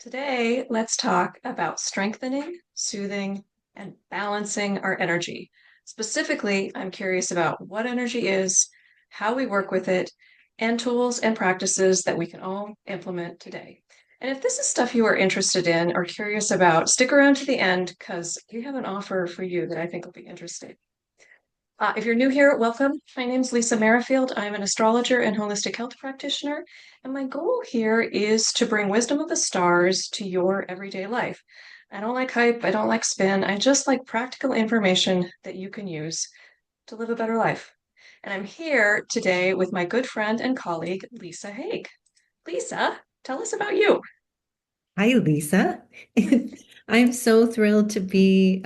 Today, let's talk about strengthening, soothing, and balancing our energy. Specifically, I'm curious about what energy is, how we work with it, and tools and practices that we can all implement today. And if this is stuff you are interested in or curious about, stick around to the end because we have an offer for you that I think will be interesting. If you're new here, welcome. My name's Lisa Merrifield. I'm an astrologer and holistic health practitioner, and my goal here is to bring wisdom of the stars to your everyday life. I don't like hype, I don't like spin, I just like practical information that you can use to live a better life. And I'm here today with my good friend and colleague, Lisa Haake. Lisa, tell us about you. Hi, Lisa. I'm so thrilled to be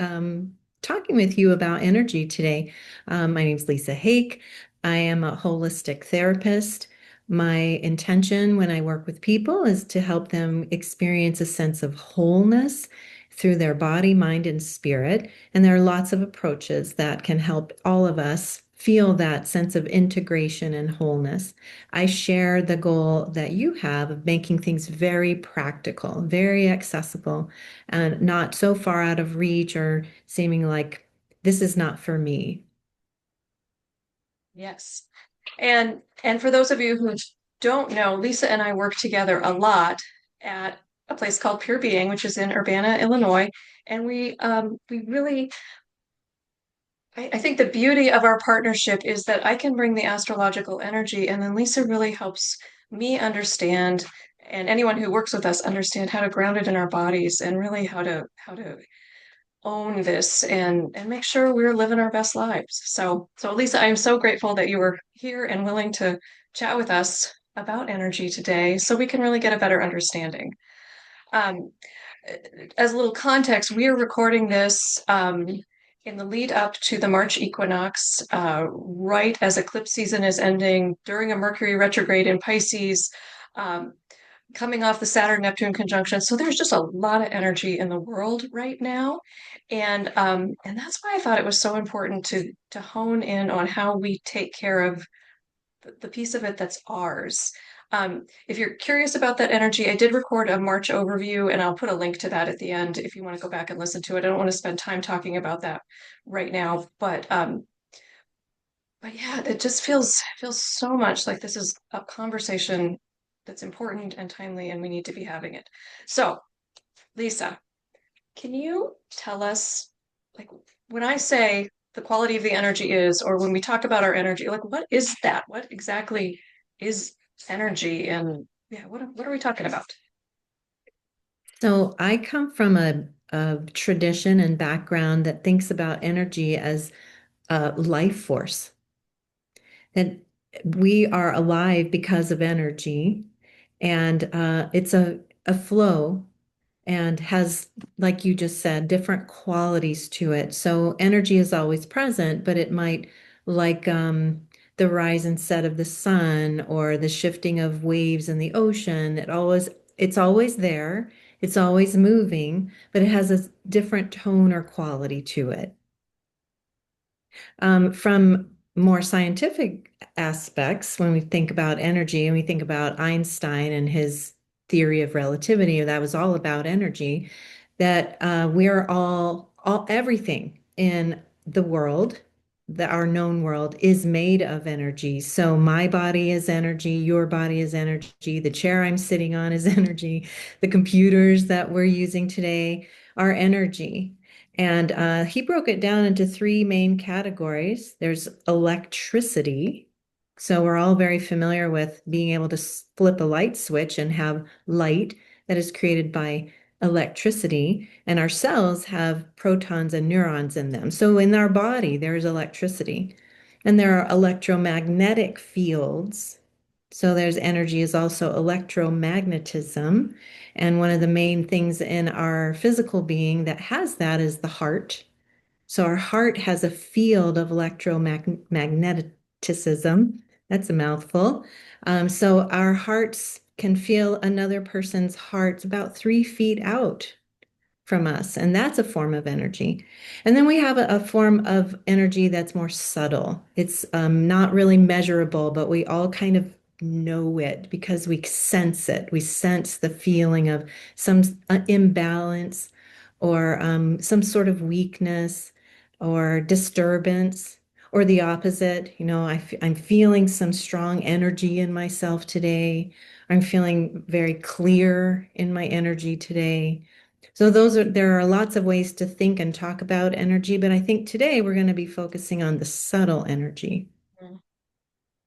talking with you about energy today. My name is Lisa Haake. I am a holistic therapist. My intention when I work with people is to help them experience a sense of wholeness through their body, mind, and spirit. And there are lots of approaches that can help all of us feel that sense of integration and wholeness. I share the goal that you have of making things very practical, very accessible, and not so far out of reach or seeming like this is not for me. Yes. And for those of you who don't know, Lisa and I work together a lot at a place called Pure Being, which is in Urbana, Illinois. And we really I think the beauty of our partnership is that I can bring the astrological energy, and then Lisa really helps me understand, and anyone who works with us understand how to ground it in our bodies and really how to own this and make sure we're living our best lives. So Lisa, I'm so grateful that you were here and willing to chat with us about energy today so we can really get a better understanding. Um, as a little context, we are recording this in the lead up to the March equinox, right as eclipse season is ending during a Mercury retrograde in Pisces, um, coming off the Saturn-Neptune conjunction. So there's just a lot of energy in the world right now, and that's why I thought it was so important to hone in on how we take care of the piece of it that's ours. If you're curious about that energy, I did record a March overview, and I'll put a link to that at the end if you want to go back and listen to it. I don't want to spend time talking about that right now, but yeah, it just feels so much like this is a conversation that's important and timely, and we need to be having it. So, Lisa, can you tell us, like, when I say the quality of the energy is, or when we talk about our energy, like, what is that? What exactly is energy? And yeah, what are we talking about? So I come from a tradition and background that thinks about energy as a life force. And we are alive because of energy, and it's a flow and has, like you just said, different qualities to it. So energy is always present, but it might, like the rise and set of the sun or the shifting of waves in the ocean, it's always there. It's always moving, but it has a different tone or quality to it. From more scientific aspects, when we think about energy and we think about Einstein and his theory of relativity, that was all about energy, that we are everything in the world, that our known world is made of energy. So my body is energy, your body is energy, the chair I'm sitting on is energy, the computers that we're using today are energy. And he broke it down into three main categories. There's electricity. So we're all very familiar with being able to flip a light switch and have light that is created by electricity. And our cells have protons and neurons in them. So in our body, there's electricity. And there are electromagnetic fields. So there's energy is also electromagnetism. And one of the main things in our physical being that has that is the heart. So our heart has a field of electromagnetism. That's a mouthful. So our hearts can feel another person's heart about 3 feet out from us, and that's a form of energy. And then we have a form of energy that's more subtle. It's not really measurable, but we all kind of know it because we sense it. We sense the feeling of some imbalance or some sort of weakness or disturbance, or the opposite. I'm feeling some strong energy in myself today. I'm feeling very clear in my energy today. So there are lots of ways to think and talk about energy, but I think today we're going to be focusing on the subtle energy. Mm,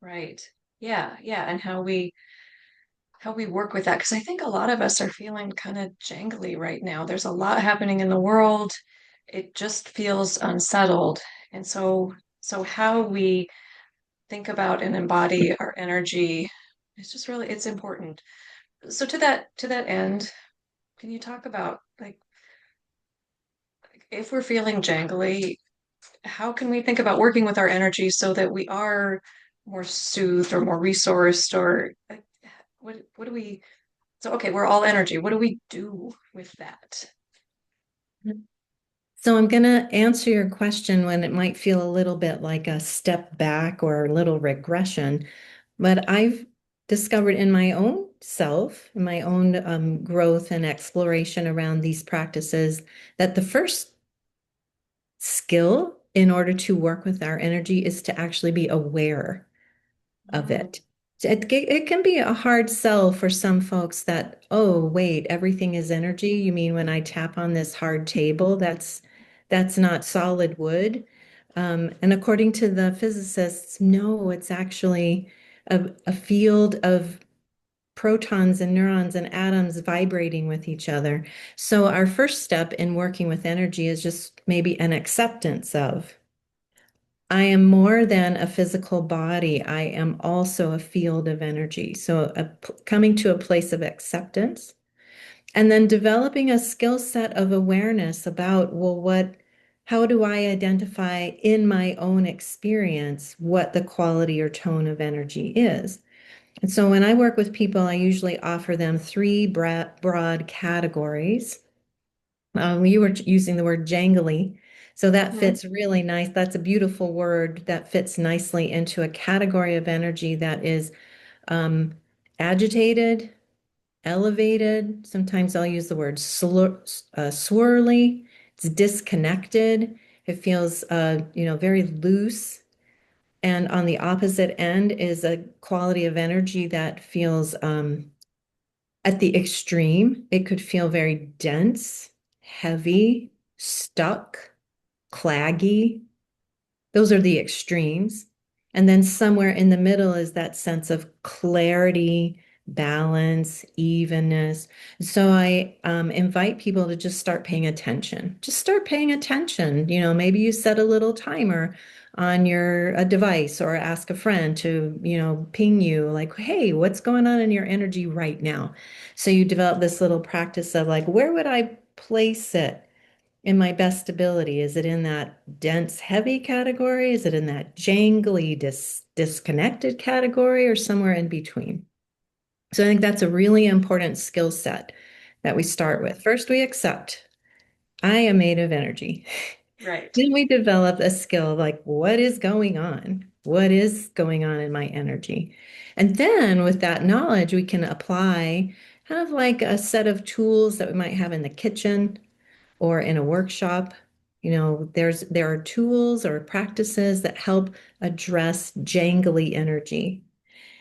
right. Yeah, yeah, and how we work with that because I think a lot of us are feeling kind of jangly right now. There's a lot happening in the world. It just feels unsettled. And so how we think about and embody our energy is just really it's important. So to that end, can you talk about like if we're feeling jangly, how can we think about working with our energy so that we are more soothed or more resourced or like, what do we so okay, we're all energy. What do we do with that? So I'm going to answer your question when it might feel a little bit like a step back or a little regression. But I've discovered in my own self, in my own growth and exploration around these practices, that the first skill in order to work with our energy is to actually be aware of Mm, it. It can be a hard sell for some folks that, oh, wait, everything is energy. You mean when I tap on this hard table, that's not solid wood? And according to the physicists, no, it's actually a field of protons and neurons and atoms vibrating with each other. So our first step in working with energy is just maybe an acceptance of. I am more than a physical body. I am also a field of energy. So, coming to a place of acceptance and then developing a skill set of awareness about, well, how do I identify in my own experience what the quality or tone of energy is? And so, when I work with people, I usually offer them three broad categories. You were using the word jangly. So that mhm. fits really nice. That's a beautiful word that fits nicely into a category of energy that is um, agitated, elevated. Sometimes I'll use the word swirly. It's disconnected. It feels, very loose. And on the opposite end is a quality of energy that feels at the extreme. It could feel very dense, heavy, stuck, claggy. Those are the extremes. And then somewhere in the middle is that sense of clarity, balance, evenness. So I invite people to just start paying attention. Just start paying attention. Maybe you set a little timer on your a device or ask a friend to, ping you like, hey, what's going on in your energy right now? So you develop this little practice of like, where would I place it in my best ability? Is it in that dense, heavy category? Is it in that jangly, disconnected category, or somewhere in between? So I think that's a really important skill set that we start with. First, we accept I am made of energy. Right. Then we develop a skill of like, what is going on? What is going on in my energy? And then with that knowledge, we can apply kind of like a set of tools that we might have in the kitchen or in a workshop. There are tools or practices that help address jangly energy.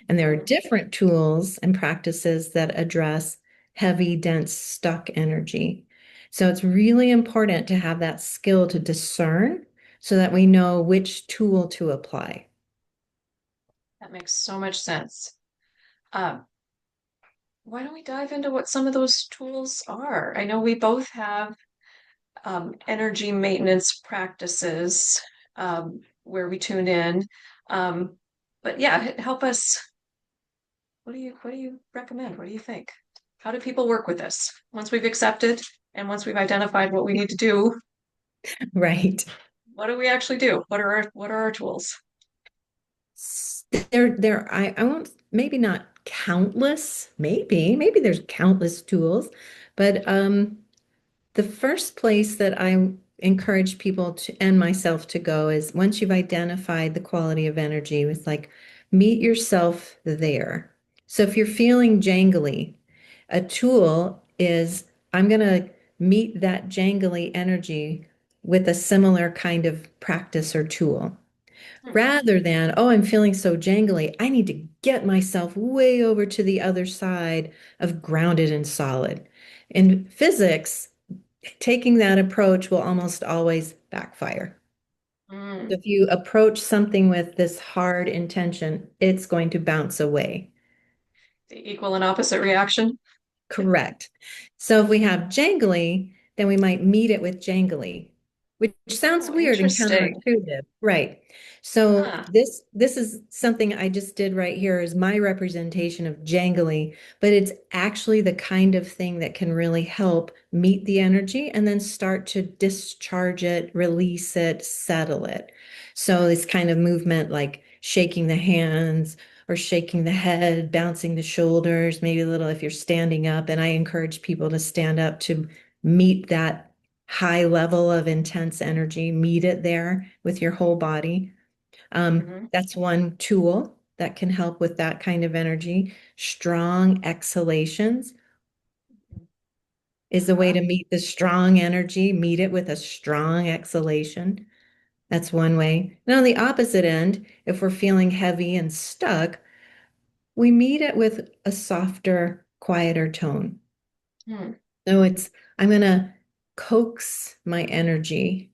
And there are Mhm. different tools and practices that address heavy, dense, stuck energy. So it's really important to have that skill to discern so that we know which tool to apply. That makes so much sense. Um, why don't we dive into what some of those tools are? I know we both have energy maintenance practices where we tune in. Um, but yeah, help us. What do you recommend? What do you think? How do people work with this once we've accepted and once we've identified what we need to do? Right. What do we actually do? What are our tools? I won't, maybe not countless, maybe there's countless tools, but the first place that I encourage people to and myself to go is once you've identified the quality of energy with like Meet yourself there. So if you're feeling jangly, a tool is I'm going to meet that jangly energy with a similar kind of practice or tool Hmm. rather than, oh, I'm feeling so jangly. I need to get myself way over to the other side of grounded and solid. In physics, taking that approach will almost always backfire. Mm. If you approach something with this hard intention, it's going to bounce away. The equal and opposite reaction. Correct. So if we have jangly, then we might meet it with jangly, which sounds Oh, weird and interesting. counterintuitive. Right. So Huh. this is something I just did right here is my representation of jangly, but it's actually the kind of thing that can really help meet the energy and then start to discharge it, release it, settle it. So this kind of movement like shaking the hands or shaking the head, bouncing the shoulders, maybe a little if you're standing up. And I encourage people to stand up to meet that high level of intense energy, meet it there with your whole body. Hmm. That's one tool that can help with that kind of energy. Strong exhalations is a way Uh-huh. to meet the strong energy, meet it with a strong exhalation. That's one way. And on the opposite end, if we're feeling heavy and stuck, we meet it with a softer, quieter tone. Hmm. So it's, I'm going to coax my energy,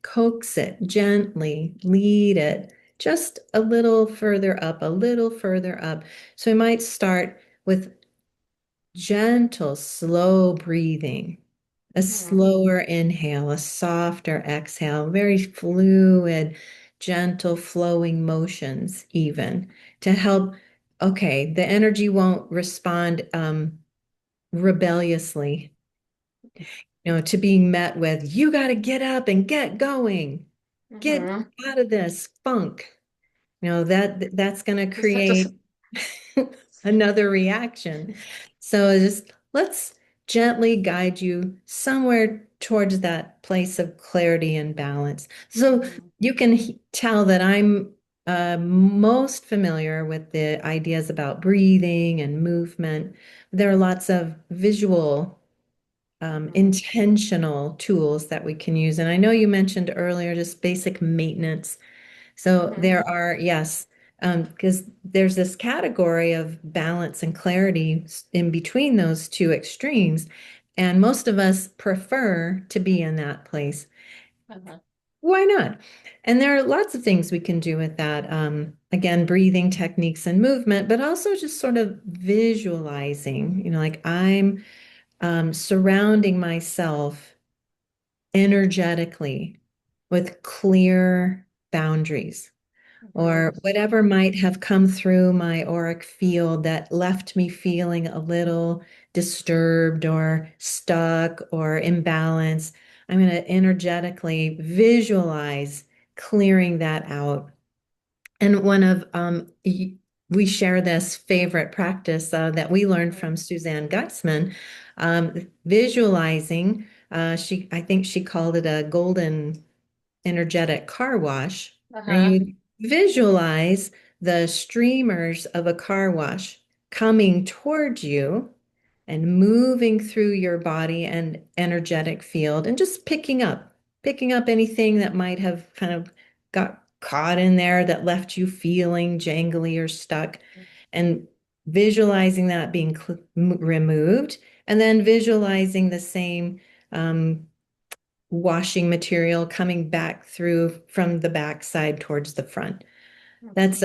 coax it gently, lead it just a little further up, a little further up. So I might start with gentle, slow breathing, a Hmm. slower inhale, a softer exhale, very fluid, gentle flowing motions, even to help. Okay, the energy won't respond rebelliously, to being met with, you got to get up and get going, get Hmm. out of this funk. That's going to Just have to. create another reaction. So just let's gently guide you somewhere towards that place of clarity and balance. So Mhm. you can tell that I'm most familiar with the ideas about breathing and movement. There are lots of visual Mhm. intentional tools that we can use. And I know you mentioned earlier just basic maintenance. So Mhm. there are, yes, because there's this category of balance and clarity in between those two extremes. And most of us prefer to be in that place. Uh-huh. Why not? And there are lots of things we can do with that. Again, breathing techniques and movement, but also just sort of visualizing, like I'm surrounding myself energetically with clear boundaries Mhm. or whatever might have come through my auric field that left me feeling a little disturbed or stuck or imbalanced. I'm going to energetically visualize clearing that out. And we share this favorite practice that we learned Mhm. from Suzanne Geißman, visualizing. I think she called it a golden energetic car wash, where Uh-huh. you visualize the streamers of a car wash coming towards you and moving through your body and energetic field and just picking up anything that might have kind of got caught in there that left you feeling jangly or stuck and visualizing that being removed and then visualizing the same um, washing material coming back through from the back side towards the front. Mhm. That's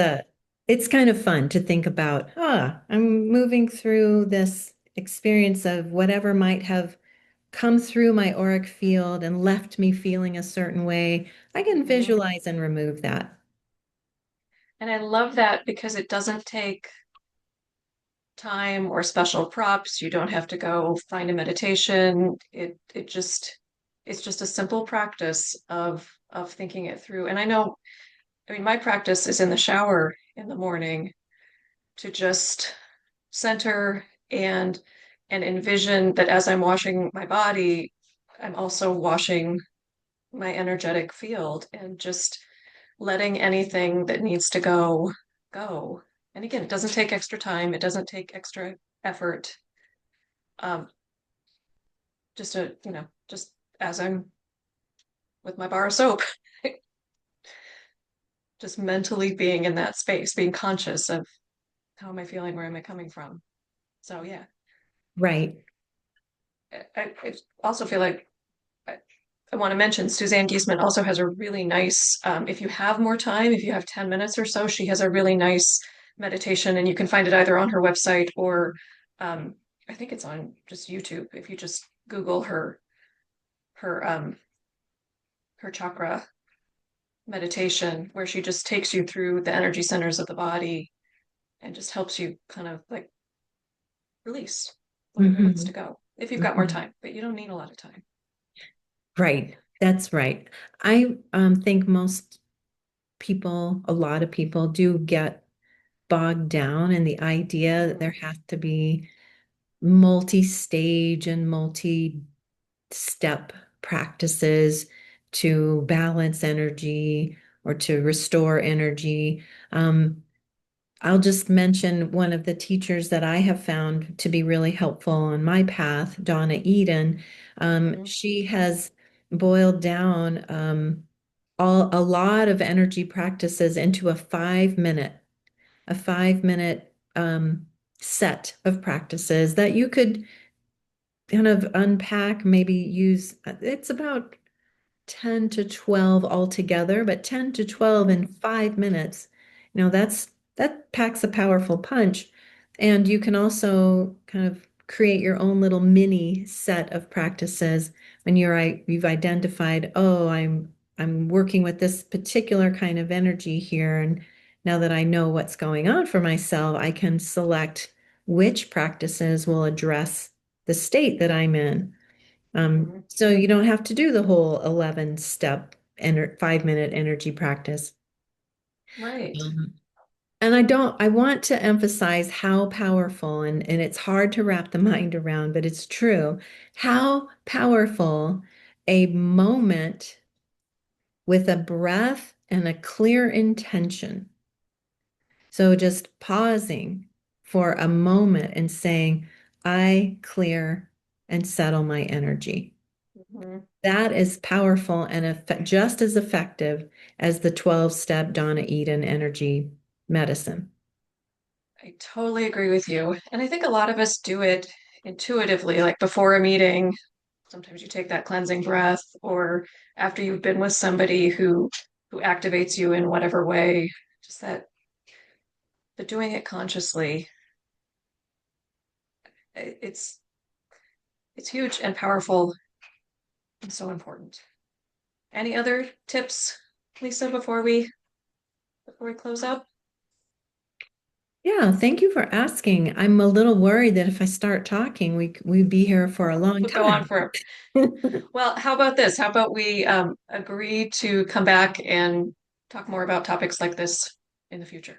it's kind of fun to think about, I'm moving through this experience of whatever might have come through my auric field and left me feeling a certain way. I can Mhm. visualize and remove that. And I love that because it doesn't take time or special props. You don't have to go find a meditation. It's just a simple practice of thinking it through. And I mean, my practice is in the shower in the morning to just center and envision that as I'm washing my body, I'm also washing my energetic field and just letting anything that needs to go go. And again, it doesn't take extra time. It doesn't take extra effort. Um, just as I'm with my bar of soap, just mentally being in that space, being conscious of how am I feeling, where am I coming from. So yeah, Right. I also feel like I want to mention Suzanne Giesman also has a really nice, if you have more time, if you have 10 minutes or so, she has a really nice meditation, and you can find it either on her website or um, I think it's on just YouTube. If you just Google her her chakra meditation, where she just takes you through the energy centers of the body and just helps you kind of like release whatever needs to Hmm. go if you've got more Hmm. time, but you don't need a lot of time. Right. That's right. I think most people, a lot of people do get bogged down in the idea that there Mhm. has to be multi-stage and multi-step practices to balance energy or to restore energy. Um, I'll just mention one of the teachers that I have found to be really helpful on my path, Donna Eden. Mhm. She has boiled down a lot of energy practices into a 5 minute set of practices that you could kind of unpack, maybe use. It's about 10 to 12 altogether, but 10 to 12 Mhm. in 5 minutes, that packs a powerful punch. And you can also kind of create your own little mini set of practices when you've identified, oh, I'm working with this particular kind of energy here. And now that I know what's going on for myself, I can select which practices will address the state that I'm in. Mhm. So you don't have to do the whole 11 step 5 minute energy practice. Right. Um, and I want to emphasize how powerful, and it's hard to wrap the mind around, but it's true, how powerful a moment with a breath and a clear intention. So just pausing for a moment and saying, I clear and settle my energy. Mhm. That is powerful and just as effective as the 12-step Donna Eden energy medicine. I totally agree with you. And I think a lot of us do it intuitively, like before a meeting. Sometimes you take that cleansing breath, or after you've been with somebody who activates you in whatever way, just that, but doing it consciously, it's it's huge and powerful and so important. Any other tips, Lisa, before we close up? Yeah, thank you for asking. I'm a little worried that if I start talking, we'd be here for a long We'll go on time. forever. Well, how about this? How about we agree to come back and talk more about topics like this in the future?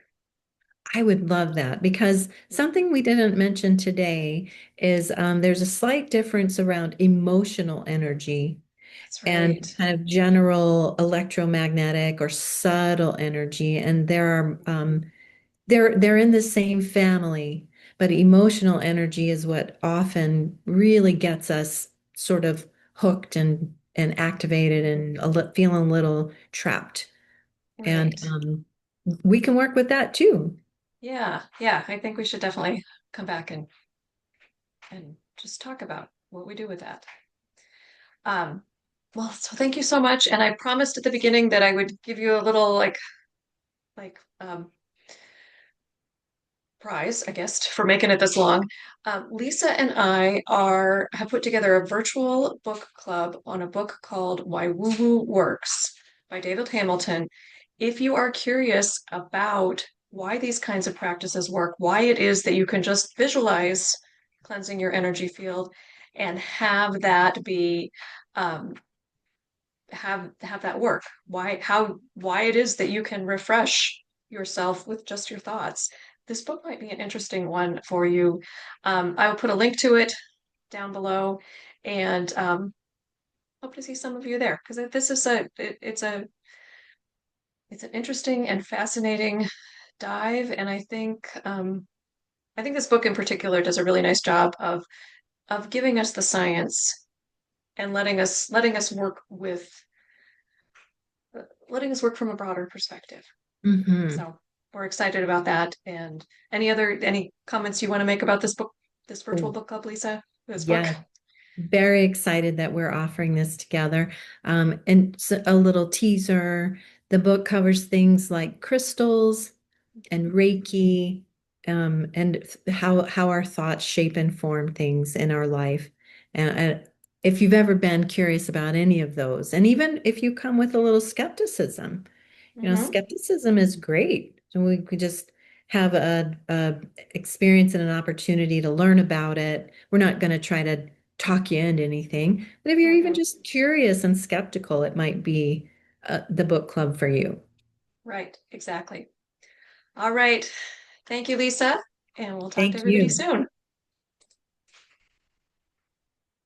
I would love that because Yeah, something we didn't mention today is there's a slight difference around emotional energy that's and right. kind of general electromagnetic or subtle energy. And there are they're in the same family, but emotional energy is what often really gets us sort of hooked and activated and feeling a little trapped. And Right. we can work with that too. Yeah, yeah. I think we should definitely come back and just talk about what we do with that. Um, well, so thank you so much. And I promised at the beginning that I would give you a little like prize, I guess, for making it this long. Lisa and I are have put together a virtual book club on a book called Why Woo Woo Works by David Hamilton. If you are curious about why these kinds of practices work, why it is that you can just visualize cleansing your energy field and have that be have that work, why it is that you can refresh yourself with just your thoughts, this book might be an interesting one for you. I will put a link to it down below, and hope to see some of you there, because this is it's an interesting and fascinating dive. And I think this book in particular does a really nice job of giving us the science and letting us work from a broader perspective. Hmm. So we're excited about that. And any comments you want to make about this virtual book club, Lisa? This book? Yeah, very excited that we're offering this together. And a little teaser, the book covers things like crystals and Reiki, and how our thoughts shape and form things in our life. And if you've ever been curious about any of those, and even if you come with a little skepticism, Hmm. skepticism is great. So we could just have a experience and an opportunity to learn about it. We're not going to try to talk you into anything, but if you're even Hmm. just curious and skeptical, it might be the book club for you. Right, exactly. All right. Thank you, Lisa. And we'll talk to Thank everybody you. soon.